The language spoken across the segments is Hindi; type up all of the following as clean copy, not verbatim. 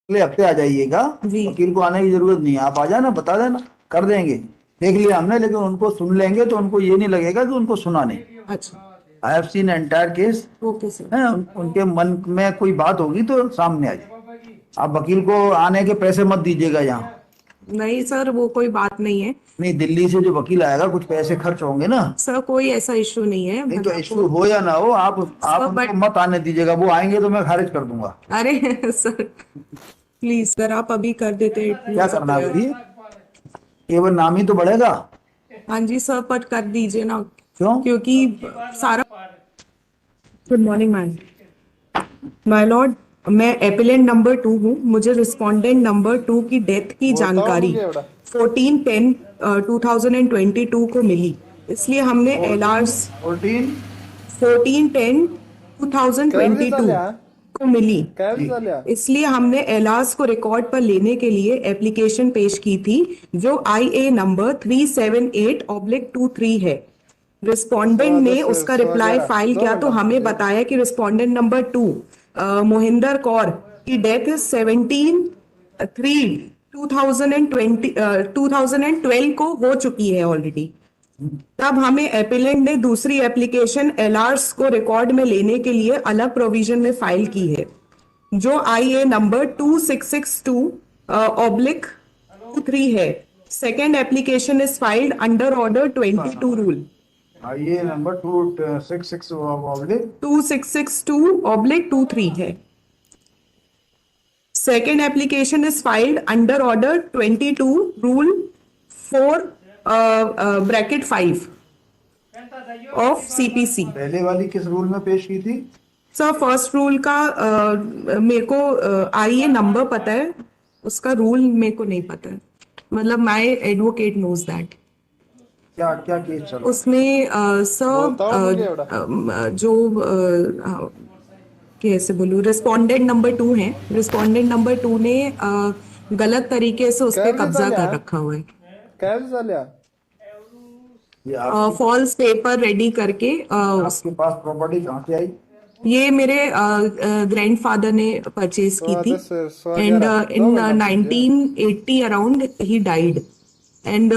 अगले हफ्ते आ जाइएगा। जी। वकील को आने की जरूरत नहीं है, आप आ जाना, बता देना, कर देंगे। देख लिया हमने, लेकिन उनको सुन लेंगे तो उनको ये नहीं लगेगा कि उनको सुना नहीं। अच्छा। I have seen entire case. Okay sir. है उनके मन में कोई बात होगी तो सामने आ जाए। आप वकील को आने के पैसे मत दीजिएगा यहाँ। नहीं सर, वो कोई बात नहीं है। नहीं, दिल्ली से जो वकील आएगा कुछ पैसे खर्च होंगे ना। सर कोई ऐसा इशू नहीं है, नहीं मैं तो आपको। इश्यू हो या ना हो, आप सर उनको बट। मत आने दीजिएगा, वो आएंगे तो मैं खारिज कर दूंगा। अरे सर प्लीज सर, आप अभी कर देते इट क्या मीन्स अ करना है प्रायोरिटी। अभी, केवल नाम ही तो बढ़ेगा। हाँ जी सर, बट कर दीजिए ना। क्यों? क्योंकि सारा। Good morning ma'am. My Lord, मैं एपिलेंट नंबर 2 हूँ। मुझे रिस्पोंडेंट नंबर 2 की डेथ की जानकारी 14/10/2022 को मिली। इसलिए हमने एलआरस 14। 14/10/2022 को मिली। जी। इसलिए हमने एलास को रिकॉर्ड पर लेने के लिए एप्लीकेशन पेश की थी, जो IA नंबर 378/23 है। रिस्पोंडेंट ने उसका रिप्लाई फाइल किया तो हमें बताया कि रिस्पोंडेंट नंबर 2 मोहिंदर कौर की डेथ 17/3/2012 को हो चुकी है ऑलरेडी। तब हमें एपिलेंट ने दूसरी एप्लीकेशन एलआरस को रिकॉर्ड में लेने के लिए अलग प्रोविजन में फाइल की है, जो IA नंबर 2662/23 है। Second application is filed under order 22 rule. ये नंबर 266 ऑब्लिक 2662/23 है। Second application is filed under order 22 rule 4/5 of CPC। पहले वाली किस रूल में पेश की थी? सर फर्स्ट रूल का मेरे को IA नंबर पता है, उसका रूल मेरे को नहीं पता है। मतलब माय एडवोकेट नोज दैट। क्या क्या केस चल रहा उसमें सर जो कैसे बोलूं, रिस्पोंडेंट नंबर 2 है। रिस्पोंडेंट नंबर 2 ने गलत तरीके से उस पर कब्जा कर रखा हुआ है। है? ये आपकी फॉल्स पेपर रेडी करके आपके पास प्रॉपर्टी कहाँ से आई? ये मेरे ग्रैंडफादर ने परचेज की थी। And in 1980 around he died. And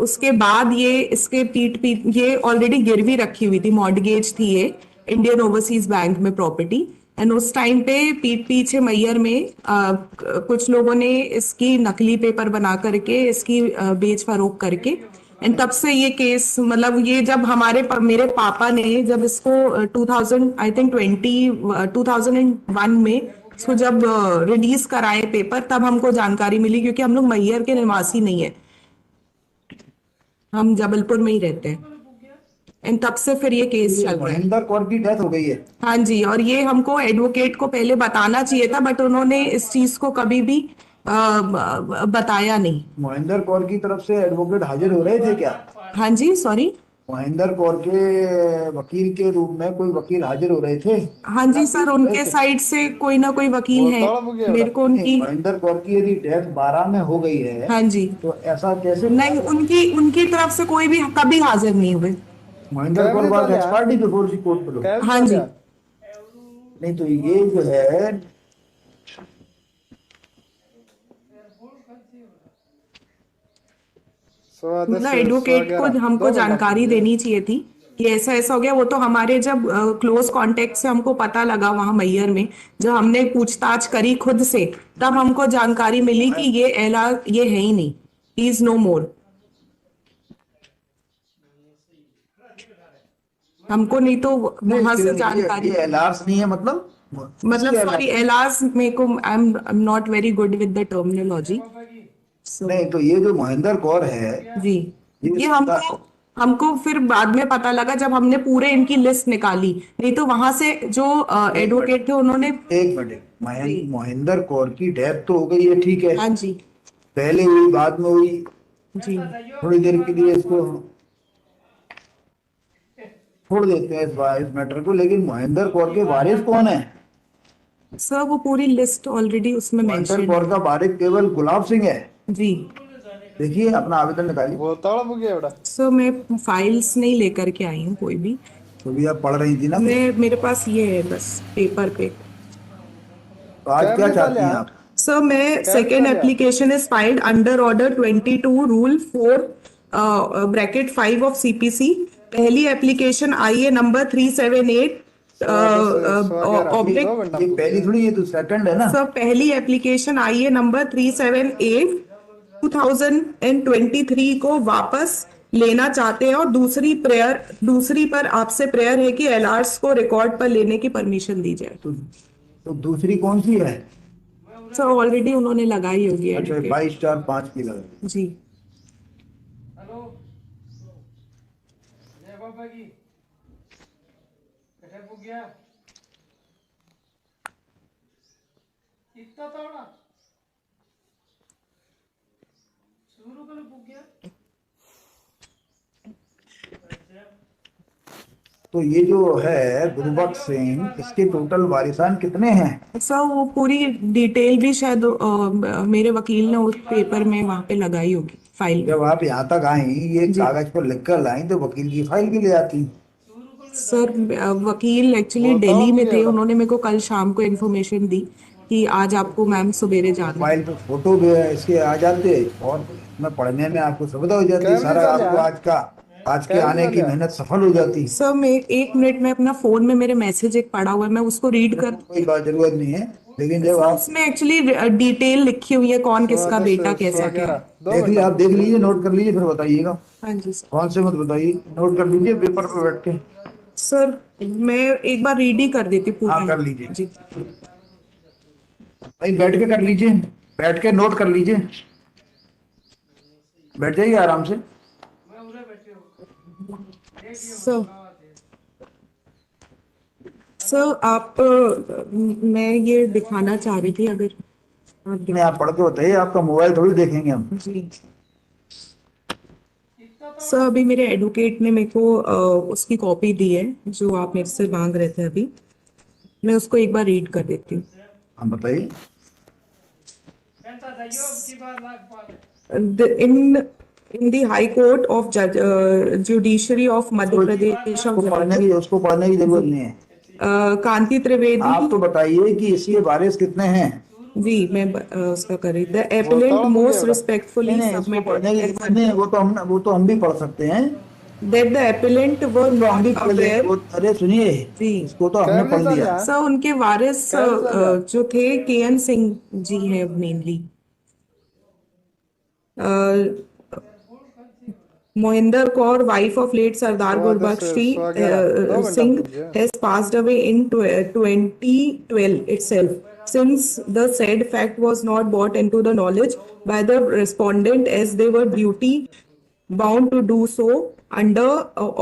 उसके बाद ये इसके पीठ पीठ ये ऑलरेडी गिरवी रखी हुई थी, मॉर्टगेज थी ये इंडियन ओवरसीज बैंक में प्रॉपर्टी। एंड उस टाइम पे पीठ पीछे मैयर में कुछ लोगों ने इसकी नकली पेपर बना करके इसकी बेच फरोख करके। एंड तब से ये केस, मतलब ये जब मेरे पापा ने जब इसको 2000 आई थिंक 2001 में इसको जब रिलीज कराए पेपर, तब हमको जानकारी मिली, क्योंकि हम लोग मैहर के निवासी नहीं है, हम जबलपुर में ही रहते हैं। एंड तब से फिर ये केस चल रहा है। महेंद्र कौर की डेथ हो गई है? हाँ जी, और ये हमको एडवोकेट को पहले बताना चाहिए था, बट उन्होंने इस चीज को कभी भी बताया नहीं। महेंद्र कौर की तरफ से एडवोकेट हाजिर हो रहे थे क्या? हाँ जी, सॉरी। महेंद्र कौर के वकील के रूप में कोई वकील हाजिर हो रहे थे? हाँ जी सर, उनके साइड से कोई ना कोई वकील है। मेरे को नहीं, उनकी। महेंद्र कौर की यदि डेथ 12 में हो गई है हाँ जी। तो ऐसा कैसे? नहीं, उनकी उनकी तरफ से कोई भी कभी हाजिर नहीं हुए। Mahendra Kaur was expert before the court. हाँ जी। नहीं तो ये जो है, मतलब एडवोकेट को हमको जानकारी देनी चाहिए थी कि ऐसा ऐसा हो गया। वो तो हमारे जब क्लोज कांटेक्ट से हमको पता लगा वहां मैयर में, जब हमने पूछताछ करी खुद से, तब हमको जानकारी मिली कि ये एलआर ये है ही नहीं, ही इज नो मोर। हमको नहीं तो वहां से जानकारी। ये एलार्स नहीं है मतलब? मतलब सॉरी, एलआर मेरे को I am not very good with the terminology. नहीं तो ये जो महेंद्र कौर है, जी। ये हमको हमको फिर बाद में पता लगा जब हमने पूरे इनकी लिस्ट निकाली। नहीं तो वहां से जो एडवोकेट थे उन्होंने। एक मिनट, महेंद्र कौर की डेथ तो हो गई है, ठीक है, हाँ जी। पहले हुई बाद में हुई, जी। थोड़ी देर के लिए इसको छोड़ देते हैं इस मैटर को, लेकिन महेंद्र कौर के वारिस कौन है? सर वो पूरी लिस्ट ऑलरेडी उसमें महेंद्र मेंशन कौर है। का वारिस केवल गुलाब सिंह है। जी। देखिए अपना आवेदन निकालिए। सर मैं फाइल्स नहीं लेकर के आई हूँ कोई भी। तो भी आप पढ़ रही थी ना? मैं मेरे पास ये है बस पेपर पे। तो आज क्या चाहती हैं आप? सर मैं second application is filed under order 22 rule 4 bracket 5 of CPC. पहली एप्लीकेशन आई है नंबर 378 ऑब्लिक। ये पहली थोड़ी, ये तो सेकंड है ना सर पहली एप्लीकेशन आई है नंबर 378 2023 को वापस लेना चाहते हैं, और दूसरी पर आपसे प्रेयर है कि एलआर्स को रिकॉर्ड पर लेने की परमिशन दी जाए। तो दूसरी कौन सी है? सर ऑलरेडी उन्होंने लगाई होगी। अच्छा, 22/5 की लगा जी। तो ये जो है गुरबख्श सिंह, इसके टोटल वारिसान कितने हैं? सर वो पूरी डिटेल भी शायद मेरे वकील ने उस पेपर में वहां पे लगाई होगी फाइल। जब आप यहाँ तक आई, ये कागज पर लिख कर लाई, तो वकील की फाइल भी ले आती। सर वकील एक्चुअली दिल्ली में थे, उन्होंने मेरे को कल शाम को इन्फॉर्मेशन दी कि आज आपको मैम सवेरे जाना है। फाइल पे फोटो भी इसके आ जाते, और मैं पढ़ने में आपको सुविधा हो जाती, सारा आपको आज के आने की मेहनत सफल हो जाती। सर मैं 1 मिनट में अपना फोन में मेरे मैसेज एक पड़ा हुआ है, मैं उसको रीड कर। कोई बात जरूरत नहीं है, लेकिन जब आप उसमें एक्चुअली डिटेल लिखी हुई है, कौन किसका बेटा कैसा क्या। आप देख लीजिए, नोट कर लीजिए, फिर बताइएगा। हाँ जी सर। कौन से मत बताइए, नोट कर लीजिए पेपर पे बैठ के। सर मैं एक बार रीड ही कर देती पूरा। हाँ, कर लीजिए जी। भाई, बैठ के कर लीजिए, बैठ के नोट कर लीजिए, बैठ जाइए आराम से। सर आप मैं ये दिखाना चाह रही थी, अगर आप पढ़ के बताइए, आपका मोबाइल थोड़ी देखेंगे हम। जी। सर अभी मेरे एडवोकेट ने मेरे को उसकी कॉपी दी है जो आप मेरे से मांग रहे थे, अभी मैं उसको एक बार रीड कर देती हूँ। हम बताइए। In the High Court of Judiciary of Madhya Pradesh उसको पढ़ने की जरूरत नहीं है। कांति त्रिवेदी। आप तो बताइए कि इसके वारिस कितने हैं? जी मैं उसका कर रही। The appellant most respectfully submit. वो तो हम भी पढ़ सकते हैं। That the appellant were not aware। अरे सुनिए जी, इसको तो हमने पढ़ लिया। सर उनके वारिस जो थे KN सिंह जी हैं mainly. Mohinder Kaur, wife of late Sardar Gurbaksh Singh, has passed away in 2012 itself. Since the said fact was not brought into the knowledge by the respondent, as they were duty bound to do so under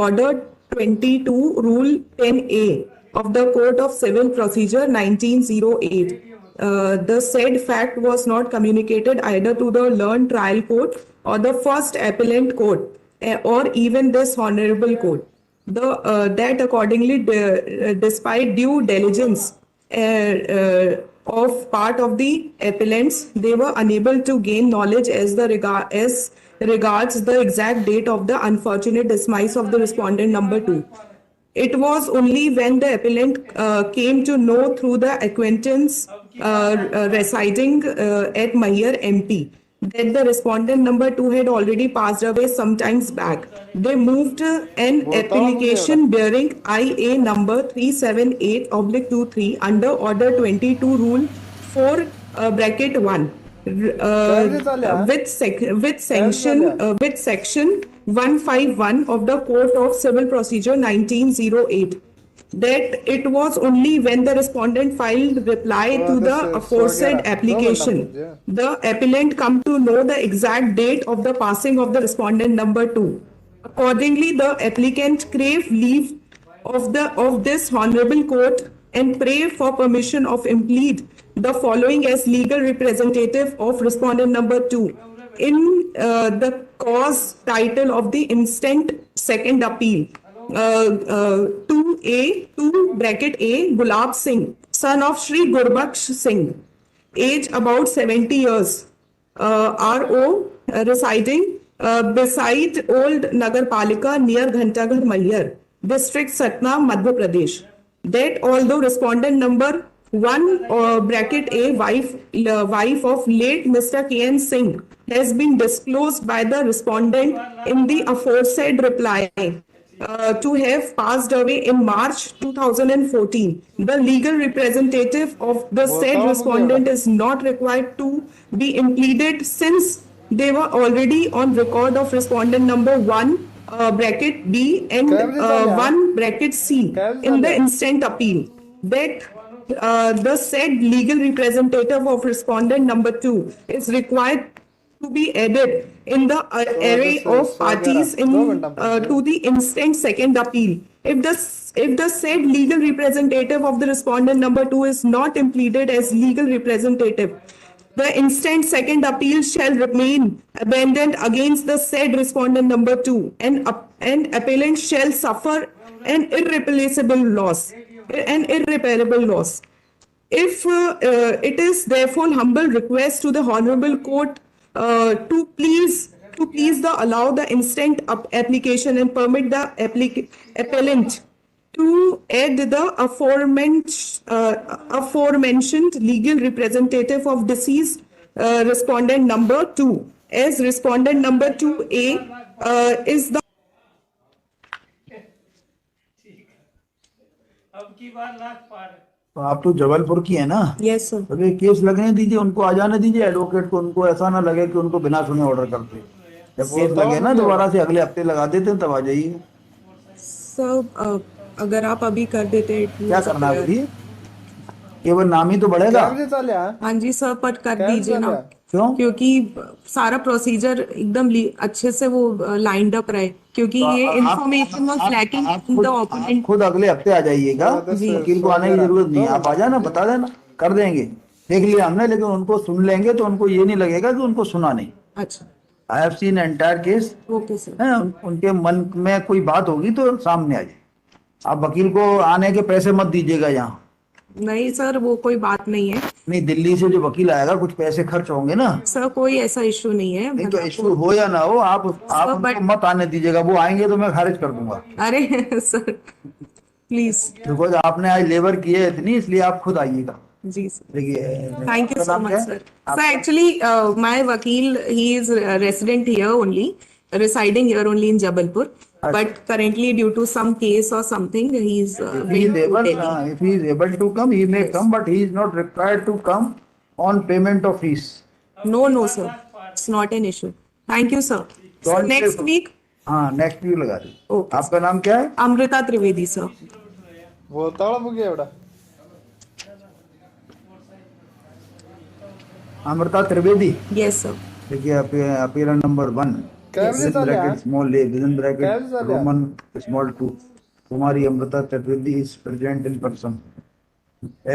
Order 22 Rule 10A of the Court of Civil Procedure 1908. The said fact was not communicated either to the learned trial court or the first appellant court, or even this honorable court. That accordingly, despite due diligence of part of the appellants, they were unable to gain knowledge as regards the exact date of the unfortunate demise of the respondent number 2. It was only when the appellant came to know through the acquaintance residing at Mayer MP that the respondent number 2 had already passed away some times back. They moved an application bearing IA number 378/23 under Order 22 Rule 4 bracket 1 with section 151 of the Code of Civil Procedure 1908. That it was only when the respondent filed reply to the aforesaid application, the appellant come to know the exact date of the passing of the respondent number 2. Accordingly, the applicant crave leave of this honorable court and pray for permission of implead the following as legal representative of respondent number 2 in the cause title of the instant second appeal. 2 bracket A, Gulab Singh, son of Shri Gurbaksh Singh, age about 70 years, RO, residing beside Old Nagar Palika near Ghantaghar Malyar, district Satna, Madhya Pradesh. That although respondent number one bracket A wife of late Mr. K.N. Singh has been disclosed by the respondent in the aforesaid reply to have passed away in March 2014. The legal representative of the said respondent is not required to be impleaded since they were already on record of respondent number 1 bracket B and 1 bracket C in the instant appeal. That the said legal representative of respondent number 2 is required to be added in the array of parties in to the instant second appeal. If the said legal representative of the respondent number 2 is not impleaded as legal representative, the instant second appeal shall remain abandoned against the said respondent number 2, and appellant shall suffer an irreplaceable loss, an irreparable loss. If it is therefore humble request to the honorable court to please the allow the instant application and permit the appellant to add the aforementioned legal representative of deceased respondent number 2 as respondent number 2A is the अब की बार लाख पार। तो आप तो जबलपुर की है ना? yes sir तो ये केस लगने दीजिए, उनको आ जाने दीजिए एडवोकेट को, उनको ऐसा ना लगे कि उनको बिना सुने ऑर्डर करते। जब केस लगे ना दोबारा से अगले हफ्ते लगा देते हैं तब आ जाइए। सर अगर आप अभी कर देते क्या करना है अभी? केवल नाम ही तो बढ़ेगा। हाँ जी सर, पर कर दीजिए ना, क्यों? क्योंकि सारा प्रोसीजर एकदम अच्छे से वो लाइंड अप रहे, क्योंकि ये information was lacking in the opponent. खुद अगले हफ्ते आ जाइएगा, वकील को आने की जरूरत नहीं है, आप आ जाना, बता देना, कर देंगे। देख लिया हमने, लेकिन उनको सुन लेंगे तो उनको ये नहीं लगेगा कि उनको सुना नहीं। अच्छा, I have seen entire case. Okay sir. उनके मन में कोई बात होगी तो सामने आ जाए। आप वकील को आने के पैसे मत दीजिएगा यहाँ। नहीं सर, वो कोई बात नहीं है। नहीं, दिल्ली से जो वकील आएगा कुछ पैसे खर्च होंगे ना। सर कोई ऐसा इशू नहीं है। नहीं तो इशू हो या ना हो, आप उनको मत आने दीजिएगा। वो आएंगे तो मैं खारिज कर दूंगा। अरे सर प्लीज, बिकॉज आपने आज लेबर की है इतनी, इसलिए आप खुद आइएगा। जी सर, देखिए, thank you so much sir. Sir actually my वकील, he is resident here only, residing here only in Jabalpur, but currently due to some case or something, he is if he is able to come, he may come, but he is not required to come on payment of fees. No sir, it's not an issue. Thank you sir. So next week? हाँ, next week लगा दी। Okay. आपका नाम क्या है? Amrita Trivedi sir. Amrita Trivedi. Yes sir. देखिए, appear number 1 small a within bracket Roman small 2, Kumari Amrita Chaturvedi is present in person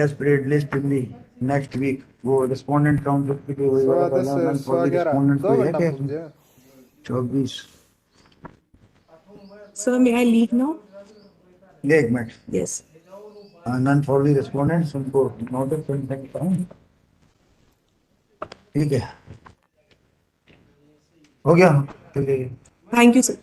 as per list in the next week. वो रिस्पोंडेंट काउंट के रिस्पोंडेंट को है क्या? 24। Sir, may I leave now? एक minute. Yes. None for the respondents, उनको नोटिस सेंड करता हूं। ठीक है, हो गया। Thank you sir.